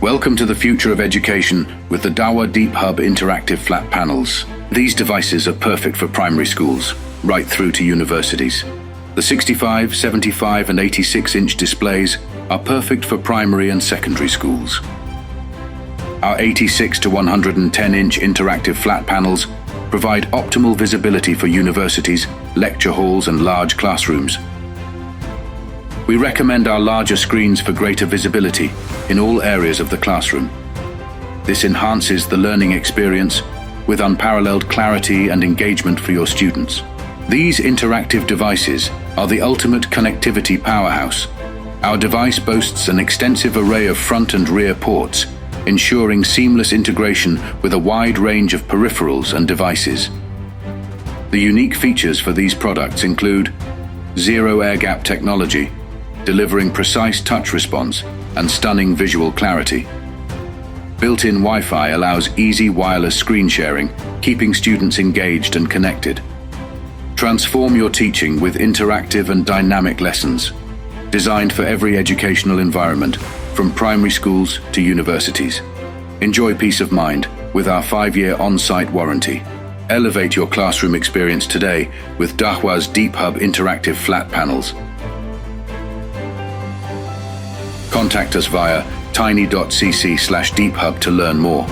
Welcome to the future of education with the Dahua DeepHub interactive flat panels. These devices are perfect for primary schools, right through to universities. The 65, 75 and 86-inch displays are perfect for primary and secondary schools. Our 86 to 110-inch interactive flat panels provide optimal visibility for universities, lecture halls and large classrooms. We recommend our larger screens for greater visibility in all areas of the classroom. This enhances the learning experience with unparalleled clarity and engagement for your students. These interactive devices are the ultimate connectivity powerhouse. Our device boasts an extensive array of front and rear ports, ensuring seamless integration with a wide range of peripherals and devices. The unique features for these products include zero air gap technology, delivering precise touch response and stunning visual clarity. Built-in Wi-Fi allows easy wireless screen sharing, keeping students engaged and connected. Transform your teaching with interactive and dynamic lessons, designed for every educational environment, from primary schools to universities. Enjoy peace of mind with our 5-year on-site warranty. Elevate your classroom experience today with Dahua's DeepHub interactive flat panels. Contact us via tiny.cc/deephub to learn more.